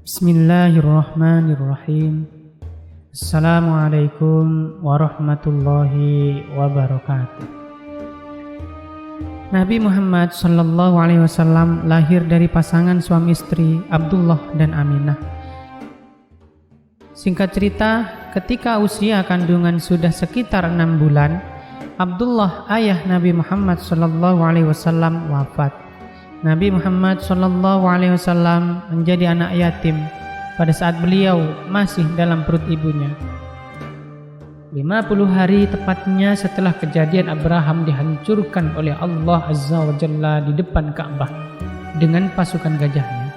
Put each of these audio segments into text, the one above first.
Bismillahirrahmanirrahim. Assalamualaikum warahmatullahi wabarakatuh. Nabi Muhammad SAW lahir dari pasangan suami istri Abdullah dan Aminah. Singkat cerita, ketika usia kandungan sudah sekitar 6 bulan, Abdullah ayah Nabi Muhammad SAW wafat. Nabi Muhammad SAW menjadi anak yatim pada saat beliau masih dalam perut ibunya. 50 hari tepatnya setelah kejadian Abraham dihancurkan oleh Allah Azza wa Jalla di depan Ka'bah dengan pasukan gajahnya,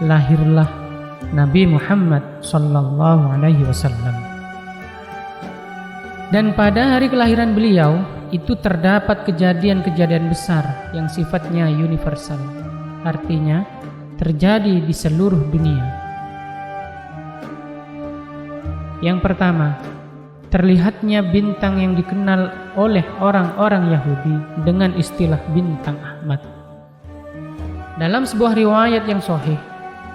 lahirlah Nabi Muhammad SAW. Dan pada hari kelahiran beliau itu terdapat kejadian-kejadian besar yang sifatnya universal, artinya terjadi di seluruh dunia. Yang pertama, terlihatnya bintang yang dikenal oleh orang-orang Yahudi dengan istilah bintang Ahmad. Dalam sebuah riwayat yang sahih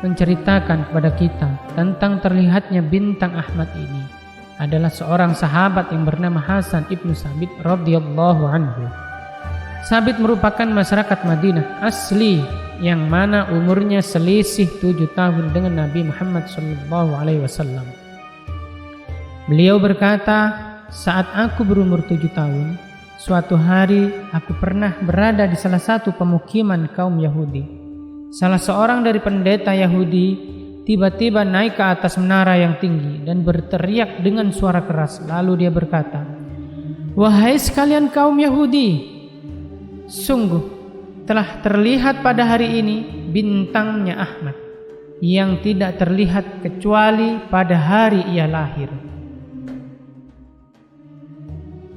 menceritakan kepada kita tentang terlihatnya bintang Ahmad ini adalah seorang sahabat yang bernama Hasan ibnu Sabit radhiyallahu anhu. Sabit merupakan masyarakat Madinah asli yang mana umurnya selisih 7 tahun dengan Nabi Muhammad SAW. Beliau berkata, saat aku berumur 7 tahun, suatu hari aku pernah berada di salah satu pemukiman kaum Yahudi. Salah seorang dari pendeta Yahudi tiba-tiba naik ke atas menara yang tinggi dan berteriak dengan suara keras. Lalu dia berkata, "Wahai sekalian kaum Yahudi, sungguh telah terlihat pada hari ini bintangnya Ahmad yang tidak terlihat kecuali pada hari ia lahir."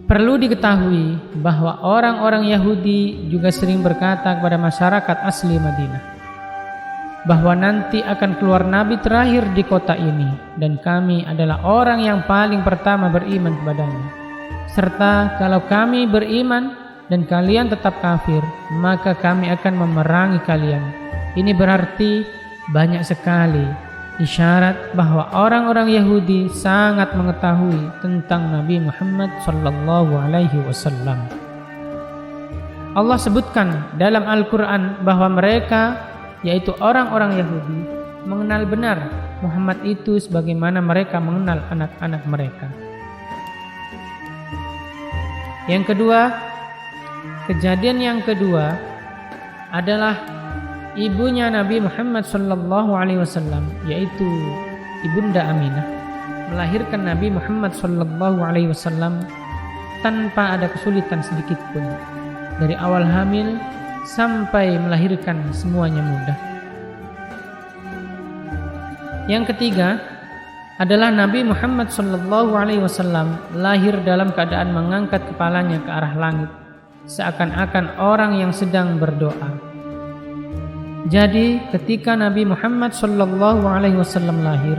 Perlu diketahui bahwa orang-orang Yahudi juga sering berkata kepada masyarakat asli Madinah bahwa nanti akan keluar nabi terakhir di kota ini dan kami adalah orang yang paling pertama beriman kepadanya. Serta kalau kami beriman dan kalian tetap kafir, maka kami akan memerangi kalian. Ini berarti banyak sekali isyarat bahwa orang-orang Yahudi sangat mengetahui tentang Nabi Muhammad SAW. Allah sebutkan dalam Al-Quran bahwa mereka, yaitu orang-orang Yahudi, mengenal benar Muhammad itu sebagaimana mereka mengenal anak-anak mereka. Yang kedua, kejadian yang kedua adalah ibunya Nabi Muhammad SAW, yaitu Ibunda Aminah, melahirkan Nabi Muhammad SAW tanpa ada kesulitan sedikit pun. Dari awal hamil sampai melahirkan semuanya mudah. Yang ketiga adalah Nabi Muhammad SAW lahir dalam keadaan mengangkat kepalanya ke arah langit, seakan-akan orang yang sedang berdoa. Jadi ketika Nabi Muhammad SAW lahir,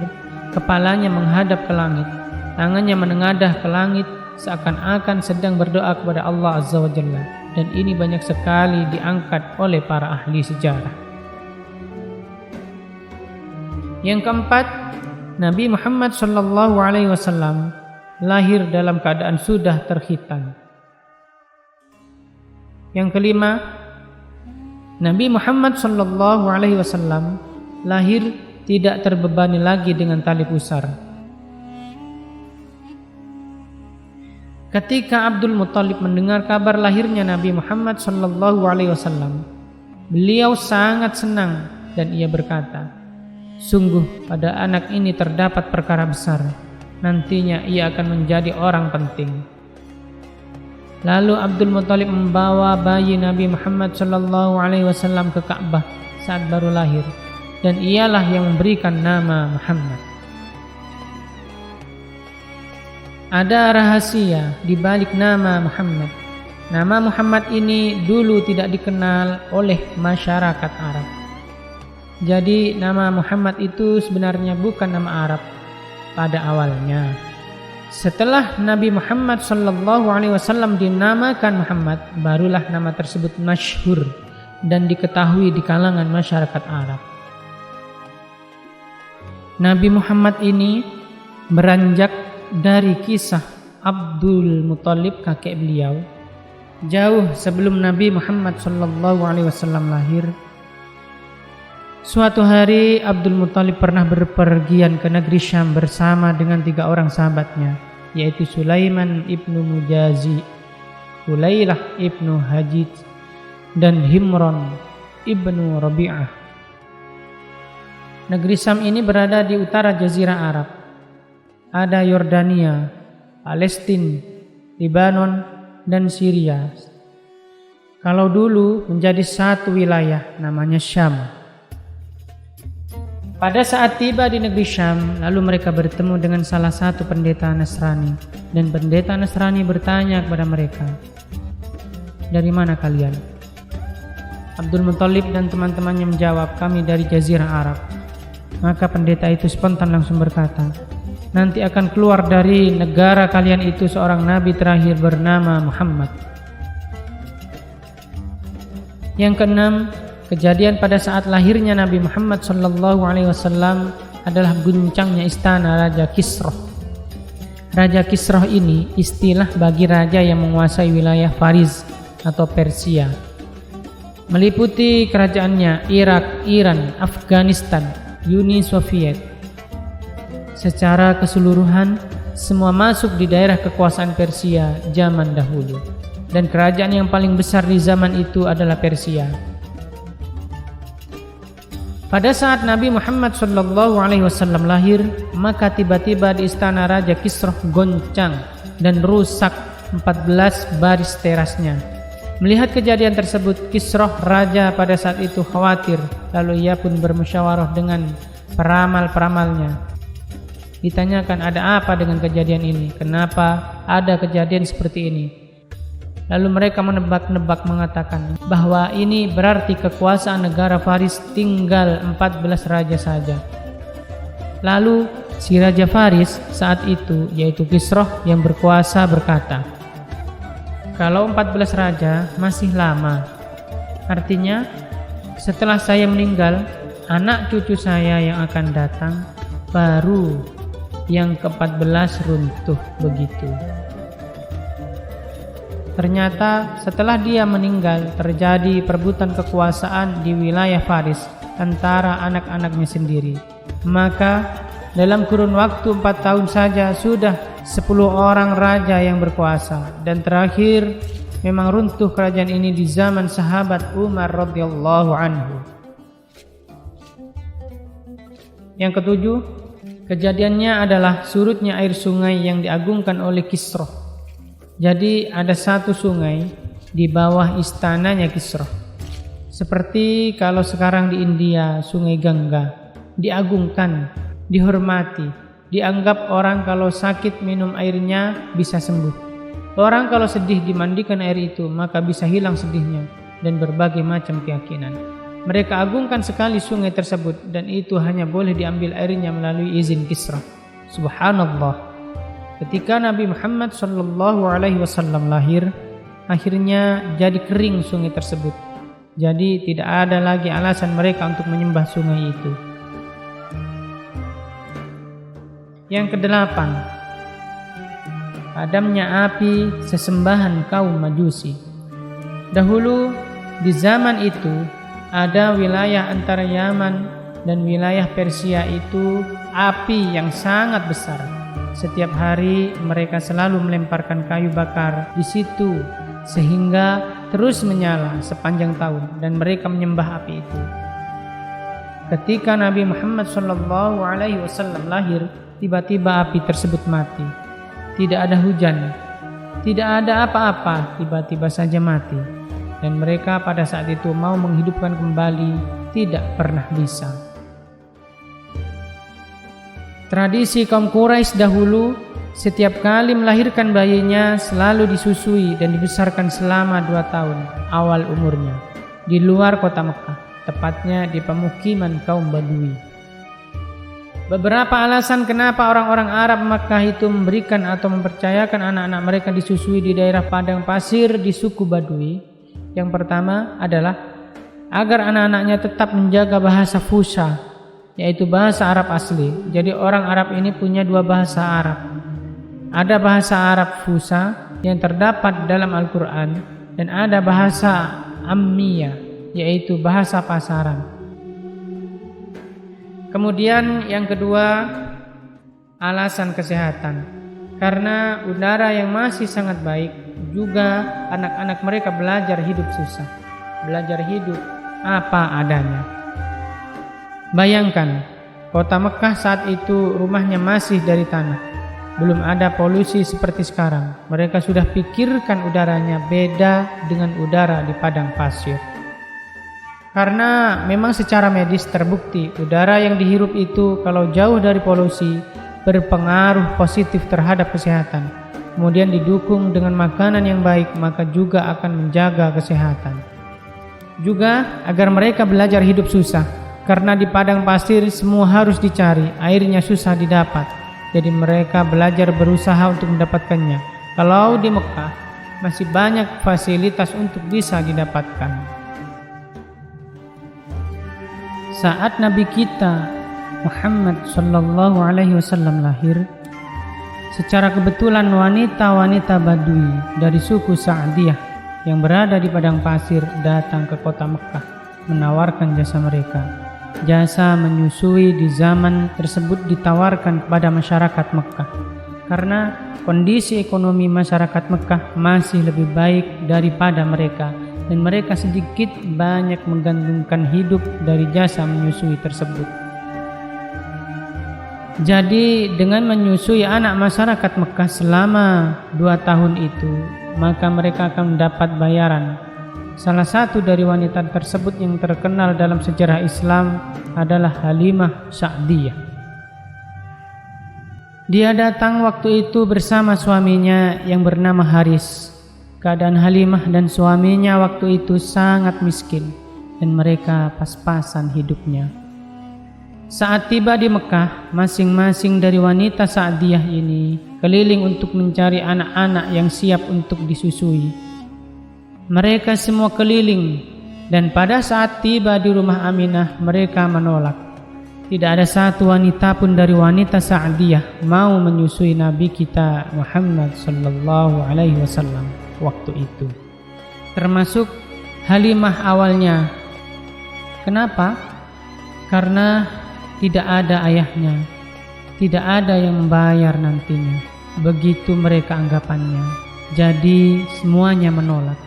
kepalanya menghadap ke langit, tangannya menengadah ke langit, seakan-akan sedang berdoa kepada Allah Azza wa Jalla. Dan ini banyak sekali diangkat oleh para ahli sejarah. Yang keempat, Nabi Muhammad SAW lahir dalam keadaan sudah terkhitan. Yang kelima, Nabi Muhammad SAW lahir tidak terbebani lagi dengan tali pusar. Ketika Abdul Muthalib mendengar kabar lahirnya Nabi Muhammad SAW, beliau sangat senang dan ia berkata, "Sungguh pada anak ini terdapat perkara besar. Nantinya ia akan menjadi orang penting." Lalu Abdul Muthalib membawa bayi Nabi Muhammad SAW ke Ka'bah saat baru lahir, dan ialah yang memberikan nama Muhammad. Ada rahasia di balik nama Muhammad. Nama Muhammad ini dulu tidak dikenal oleh masyarakat Arab. Jadi nama Muhammad itu sebenarnya bukan nama Arab pada awalnya. Setelah Nabi Muhammad SAW dinamakan Muhammad, barulah nama tersebut masyhur dan diketahui di kalangan masyarakat Arab. Nabi Muhammad ini beranjak dari kisah Abdul Muthalib kakek beliau, jauh sebelum Nabi Muhammad SAW lahir. Suatu hari Abdul Muthalib pernah berpergian ke negeri Syam bersama dengan 3 orang sahabatnya, yaitu Sulaiman ibnu Mujazi, Hulailah ibnu Hajij, dan Himron ibnu Rabi'ah. Negeri Syam ini berada di utara Jazirah Arab. Ada Yordania, Palestina, Lebanon, dan Syria. Kalau dulu menjadi satu wilayah namanya Syam. Pada saat tiba di negeri Syam, lalu mereka bertemu dengan salah satu pendeta Nasrani, dan pendeta Nasrani bertanya kepada mereka, "Dari mana kalian?" Abdul Muthalib dan teman-temannya menjawab, "Kami dari Jazirah Arab." Maka pendeta itu spontan langsung berkata, "Nanti akan keluar dari negara kalian itu seorang nabi terakhir bernama Muhammad." Yang keenam, kejadian pada saat lahirnya Nabi Muhammad SAW adalah guncangnya istana Raja Kisroh. Raja Kisroh ini istilah bagi raja yang menguasai wilayah Fariz atau Persia, meliputi kerajaannya Irak, Iran, Afghanistan, Uni Soviet. Secara keseluruhan, semua masuk di daerah kekuasaan Persia zaman dahulu, dan kerajaan yang paling besar di zaman itu adalah Persia. Pada saat Nabi Muhammad SAW lahir, maka tiba-tiba di istana Raja Kisroh goncang dan rusak 14 baris terasnya. Melihat kejadian tersebut, Kisroh raja pada saat itu khawatir, lalu ia pun bermusyawarah dengan peramal-peramalnya. Ditanyakan, ada apa dengan kejadian ini? Kenapa ada kejadian seperti ini? Lalu mereka menebak-nebak mengatakan bahwa ini berarti kekuasaan negara Faris tinggal 14 raja saja. Lalu si Raja Faris saat itu, yaitu Kisroh yang berkuasa, berkata, "Kalau 14 raja masih lama. Artinya setelah saya meninggal, anak cucu saya yang akan datang baru yang ke-14 runtuh begitu." Ternyata setelah dia meninggal terjadi perebutan kekuasaan di wilayah Faris antara anak-anaknya sendiri. Maka dalam kurun waktu 4 tahun saja sudah 10 orang raja yang berkuasa, dan terakhir memang runtuh kerajaan ini di zaman sahabat Umar radhiyallahu anhu. Yang ketujuh, kejadiannya adalah surutnya air sungai yang diagungkan oleh Kisroh. Jadi ada satu sungai di bawah istananya Kisroh. Seperti kalau sekarang di India sungai Gangga diagungkan, dihormati, dianggap orang kalau sakit minum airnya bisa sembuh. Orang kalau sedih dimandikan air itu maka bisa hilang sedihnya, dan berbagai macam keyakinan. Mereka agungkan sekali sungai tersebut, dan itu hanya boleh diambil airnya melalui izin Kisra. Subhanallah. Ketika Nabi Muhammad SAW lahir, akhirnya jadi kering sungai tersebut. Jadi tidak ada lagi alasan mereka untuk menyembah sungai itu. Yang kedelapan, padamnya api sesembahan kaum Majusi. Dahulu di zaman itu ada wilayah antara Yaman dan wilayah Persia itu api yang sangat besar. Setiap hari mereka selalu melemparkan kayu bakar di situ sehingga terus menyala sepanjang tahun, dan mereka menyembah api itu. Ketika Nabi Muhammad SAW lahir, tiba-tiba api tersebut mati. Tidak ada hujan, tidak ada apa-apa, tiba-tiba saja mati. Dan mereka pada saat itu mau menghidupkan kembali, tidak pernah bisa. Tradisi kaum Quraisy dahulu, setiap kali melahirkan bayinya selalu disusui dan dibesarkan selama 2 tahun awal umurnya di luar kota Mekah, tepatnya di pemukiman kaum Badui. Beberapa alasan kenapa orang-orang Arab Makkah itu memberikan atau mempercayakan anak-anak mereka disusui di daerah padang pasir di suku Badui. Yang pertama adalah agar anak-anaknya tetap menjaga bahasa Fusha, yaitu bahasa Arab asli. Jadi orang Arab ini punya dua bahasa Arab. Ada bahasa Arab Fusha yang terdapat dalam Al-Quran, dan ada bahasa Ammiyah, yaitu bahasa pasaran. Kemudian yang kedua, alasan kesehatan. Karena udara yang masih sangat baik, juga anak-anak mereka belajar hidup susah, belajar hidup apa adanya. Bayangkan, kota Mekah saat itu rumahnya masih dari tanah, belum ada polusi seperti sekarang. Mereka sudah pikirkan udaranya beda dengan udara di padang pasir. Karena memang secara medis terbukti udara yang dihirup itu kalau jauh dari polusi berpengaruh positif terhadap kesehatan. Kemudian didukung dengan makanan yang baik, maka juga akan menjaga kesehatan. Juga agar mereka belajar hidup susah, karena di padang pasir semua harus dicari, airnya susah didapat. Jadi mereka belajar berusaha untuk mendapatkannya. Kalau di Mekah masih banyak fasilitas untuk bisa didapatkan. Saat Nabi kita Muhammad sallallahu alaihi wasallam lahir, secara kebetulan wanita-wanita Badui dari suku Sa'diyah yang berada di padang pasir datang ke kota Mekah menawarkan jasa mereka. Jasa menyusui di zaman tersebut ditawarkan kepada masyarakat Mekah karena kondisi ekonomi masyarakat Mekah masih lebih baik daripada mereka, dan mereka sedikit banyak menggantungkan hidup dari jasa menyusui tersebut. Jadi dengan menyusui anak masyarakat Mekah selama 2 tahun itu, maka mereka akan mendapat bayaran. Salah satu dari wanita tersebut yang terkenal dalam sejarah Islam adalah Halimah Sa'diyah. Dia datang waktu itu bersama suaminya yang bernama Haris. Keadaan Halimah dan suaminya waktu itu sangat miskin, dan mereka pas-pasan hidupnya. Saat tiba di Mekah, masing-masing dari wanita Sa'diyah ini keliling untuk mencari anak-anak yang siap untuk disusui. Mereka semua keliling, dan pada saat tiba di rumah Aminah, mereka menolak. Tidak ada satu wanita pun dari wanita Sa'diyah mau menyusui Nabi kita Muhammad sallallahu alaihi wasallam waktu itu, termasuk Halimah awalnya. Kenapa? Karena tidak ada ayahnya, tidak ada yang membayar nantinya. Begitu mereka anggapannya. Jadi semuanya menolak.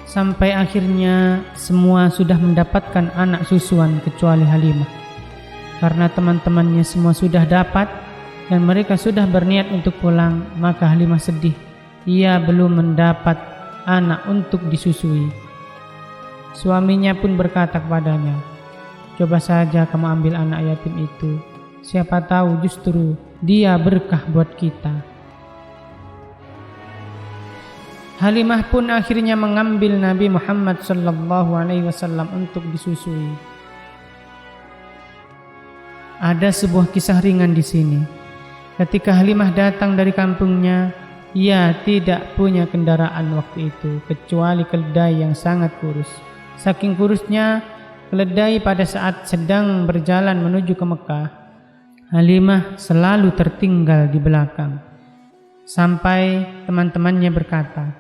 Sampai akhirnya semua sudah mendapatkan anak susuan kecuali Halimah. Karena teman-temannya semua sudah dapat dan mereka sudah berniat untuk pulang, maka Halimah sedih. Ia belum mendapat anak untuk disusui. Suaminya pun berkata kepadanya, "Coba saja kamu ambil anak yatim itu. Siapa tahu justru dia berkah buat kita." Halimah pun akhirnya mengambil Nabi Muhammad sallallahu alaihi wasallam untuk disusui. Ada sebuah kisah ringan di sini. Ketika Halimah datang dari kampungnya, ia tidak punya kendaraan waktu itu kecuali keledai yang sangat kurus. Saking kurusnya keledai pada saat sedang berjalan menuju ke Mekah, Halimah selalu tertinggal di belakang. Sampai teman-temannya berkata,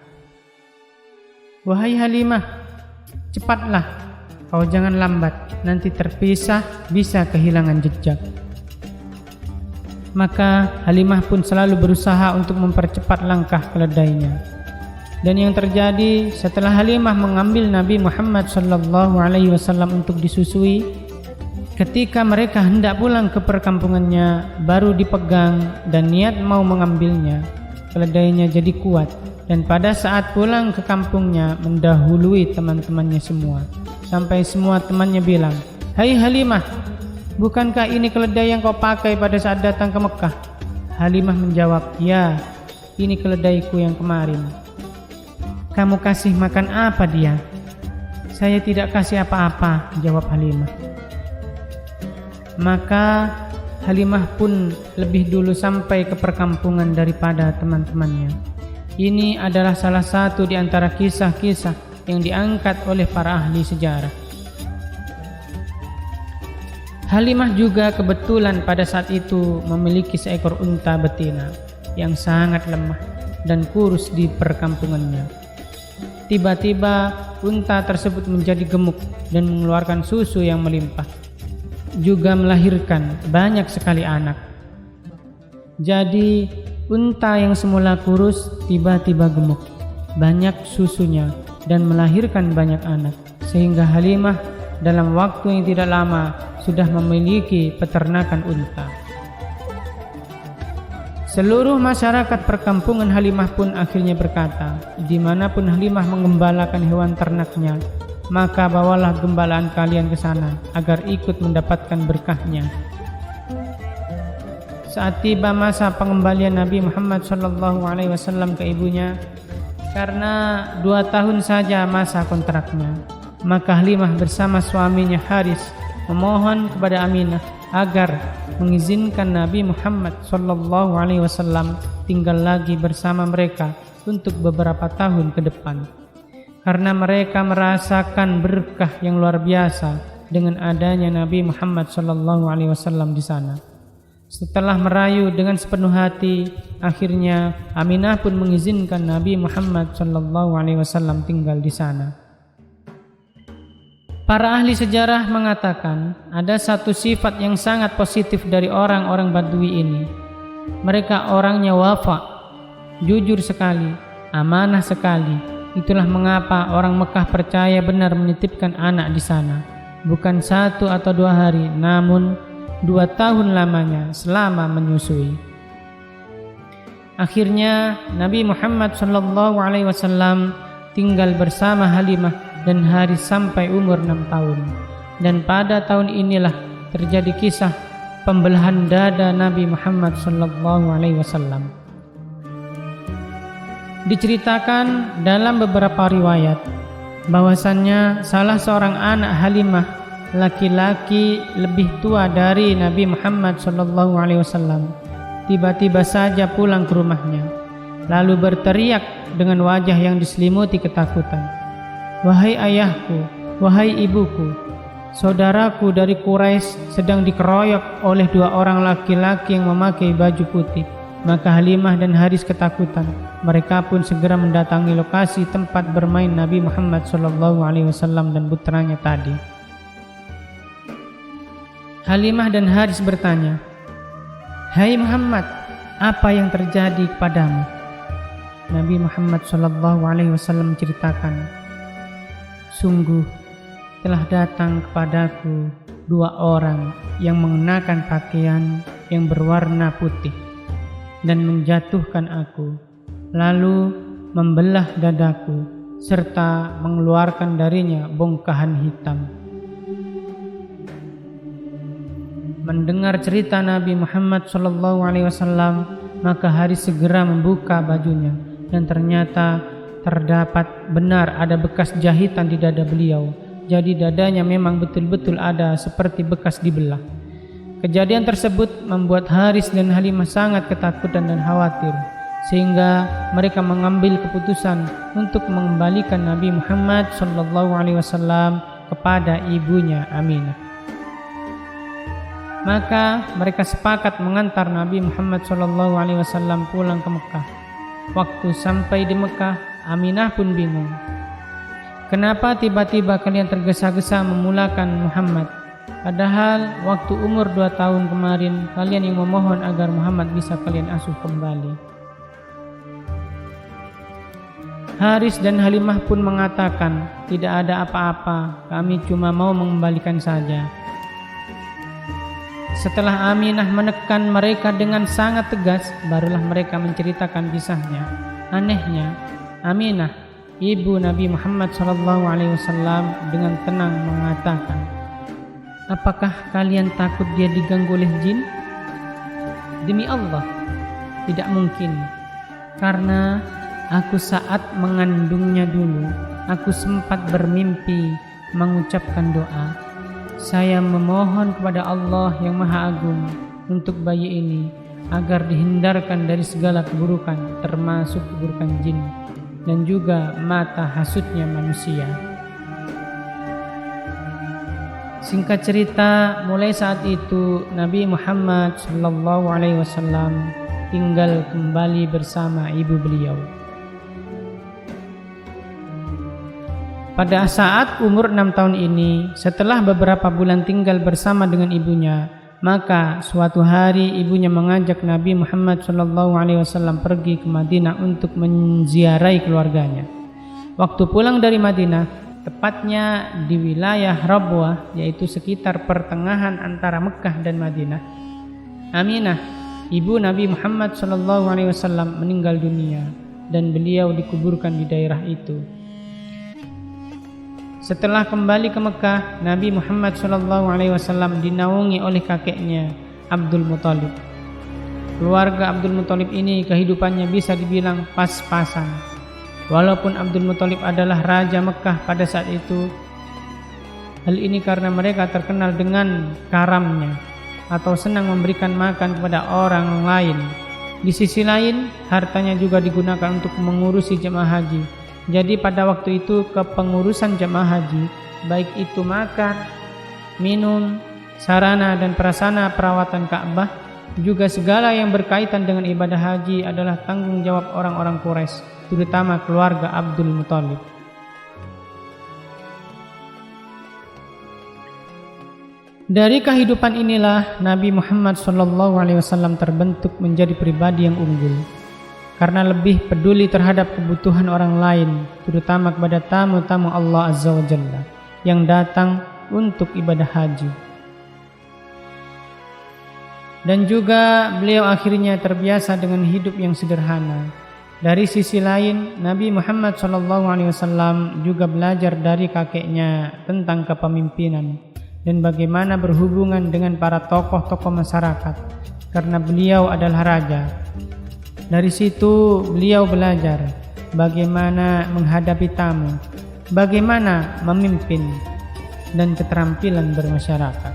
"Wahai Halimah, cepatlah, kau jangan lambat, nanti terpisah bisa kehilangan jejak." Maka Halimah pun selalu berusaha untuk mempercepat langkah keledainya. Dan yang terjadi setelah Halimah mengambil Nabi Muhammad sallallahu alaihi wasallam untuk disusui, ketika mereka hendak pulang ke perkampungannya, baru dipegang dan niat mau mengambilnya, keledainya jadi kuat, dan pada saat pulang ke kampungnya mendahului teman-temannya semua, sampai semua temannya bilang, "Hai Halimah, bukankah ini keledai yang kau pakai pada saat datang ke Mekah?" Halimah menjawab, "Ya, ini keledaiku yang kemarin." "Kamu kasih makan apa dia?" "Saya tidak kasih apa-apa," jawab Halimah. Maka Halimah pun lebih dulu sampai ke perkampungan daripada teman-temannya. Ini adalah salah satu di antara kisah-kisah yang diangkat oleh para ahli sejarah. Halimah juga kebetulan pada saat itu memiliki seekor unta betina yang sangat lemah dan kurus di perkampungannya. Tiba-tiba unta tersebut menjadi gemuk dan mengeluarkan susu yang melimpah, juga melahirkan banyak sekali anak. Jadi unta yang semula kurus tiba-tiba gemuk, banyak susunya dan melahirkan banyak anak, sehingga Halimah dalam waktu yang tidak lama sudah memiliki peternakan unta. Seluruh masyarakat perkampungan Halimah pun akhirnya berkata, dimanapun Halimah menggembalakan hewan ternaknya, maka bawalah gembalaan kalian ke sana agar ikut mendapatkan berkahnya. Saat tiba masa pengembalian Nabi Muhammad SAW ke ibunya, karena 2 tahun saja masa kontraknya, maka Halimah bersama suaminya Haris memohon kepada Aminah agar mengizinkan Nabi Muhammad SAW tinggal lagi bersama mereka untuk beberapa tahun ke depan, karena mereka merasakan berkah yang luar biasa dengan adanya Nabi Muhammad SAW di sana. Setelah merayu dengan sepenuh hati, akhirnya Aminah pun mengizinkan Nabi Muhammad SAW tinggal di sana. Para ahli sejarah mengatakan ada satu sifat yang sangat positif dari orang-orang Badui ini. Mereka orangnya wafa, jujur sekali, amanah sekali. Itulah mengapa orang Mekah percaya benar menitipkan anak di sana. Bukan 1 atau 2 hari, namun 2 tahun lamanya selama menyusui. Akhirnya Nabi Muhammad SAW tinggal bersama Halimah dan Haris sampai umur 6 tahun. Dan pada tahun inilah terjadi kisah pembelahan dada Nabi Muhammad SAW. Diceritakan dalam beberapa riwayat bahwasannya salah seorang anak Halimah, laki-laki lebih tua dari Nabi Muhammad SAW, tiba-tiba saja pulang ke rumahnya, lalu berteriak dengan wajah yang diselimuti ketakutan, "Wahai ayahku, wahai ibuku, saudaraku dari Quraisy sedang dikeroyok oleh 2 orang laki-laki yang memakai baju putih." Maka Halimah dan Haris ketakutan. Mereka pun segera mendatangi lokasi tempat bermain Nabi Muhammad SAW dan putranya tadi. Halimah dan Haris bertanya, "Hai Muhammad, apa yang terjadi kepadamu?" Nabi Muhammad SAW menceritakan, "Sungguh telah datang kepadaku 2 orang yang mengenakan pakaian yang berwarna putih dan menjatuhkan aku, lalu membelah dadaku serta mengeluarkan darinya bongkahan hitam." Mendengar cerita Nabi Muhammad SAW, maka Haris segera membuka bajunya dan ternyata terdapat benar ada bekas jahitan di dada beliau. Jadi dadanya memang betul-betul ada seperti bekas dibelah. Kejadian tersebut membuat Haris dan Halimah sangat ketakutan dan khawatir, sehingga mereka mengambil keputusan untuk mengembalikan Nabi Muhammad SAW kepada ibunya Aminah. Maka mereka sepakat mengantar Nabi Muhammad SAW pulang ke Mekah. Waktu sampai di Mekah, Aminah pun bingung. "Kenapa tiba-tiba kalian tergesa-gesa memulakan Muhammad? Padahal waktu umur 2 tahun kemarin kalian yang memohon agar Muhammad bisa kalian asuh kembali." Haris dan Halimah pun mengatakan, "Tidak ada apa-apa, kami cuma mau mengembalikan saja." Setelah Aminah menekan mereka dengan sangat tegas, barulah mereka menceritakan kisahnya. Anehnya, Aminah, ibu Nabi Muhammad SAW dengan tenang mengatakan, "Apakah kalian takut dia diganggu oleh jin?" "Demi Allah, tidak mungkin. Karena aku saat mengandungnya dulu, aku sempat bermimpi mengucapkan doa. Saya memohon kepada Allah yang Maha Agung untuk bayi ini agar dihindarkan dari segala keburukan, termasuk keburukan jin dan juga mata hasutnya manusia." Singkat cerita, mulai saat itu Nabi Muhammad SAW tinggal kembali bersama ibu beliau. Pada saat umur 6 tahun ini, setelah beberapa bulan tinggal bersama dengan ibunya, maka suatu hari ibunya mengajak Nabi Muhammad SAW pergi ke Madinah untuk menziarahi keluarganya. Waktu pulang dari Madinah, tepatnya di wilayah Rabwah, yaitu sekitar pertengahan antara Mekah dan Madinah, Aminah, ibu Nabi Muhammad SAW meninggal dunia dan beliau dikuburkan di daerah itu. Setelah kembali ke Mekah, Nabi Muhammad SAW dinaungi oleh kakeknya Abdul Muthalib. Keluarga Abdul Muthalib ini kehidupannya bisa dibilang pas-pasan. Walaupun Abdul Muthalib adalah Raja Mekah pada saat itu, hal ini karena mereka terkenal dengan karamnya atau senang memberikan makan kepada orang lain. Di sisi lain, hartanya juga digunakan untuk mengurusi jemaah haji. Jadi pada waktu itu kepengurusan jemaah haji, baik itu makan, minum, sarana dan prasarana perawatan Ka'bah, juga segala yang berkaitan dengan ibadah haji adalah tanggung jawab orang-orang Quraisy, terutama keluarga Abdul Muthalib. Dari kehidupan inilah Nabi Muhammad SAW terbentuk menjadi pribadi yang unggul, karena lebih peduli terhadap kebutuhan orang lain, terutama kepada tamu-tamu Allah Azza wa Jalla yang datang untuk ibadah haji. Dan juga beliau akhirnya terbiasa dengan hidup yang sederhana. Dari sisi lain, Nabi Muhammad SAW juga belajar dari kakeknya tentang kepemimpinan dan bagaimana berhubungan dengan para tokoh-tokoh masyarakat, karena beliau adalah raja. Dari situ beliau belajar bagaimana menghadapi tamu, bagaimana memimpin, dan keterampilan bermasyarakat.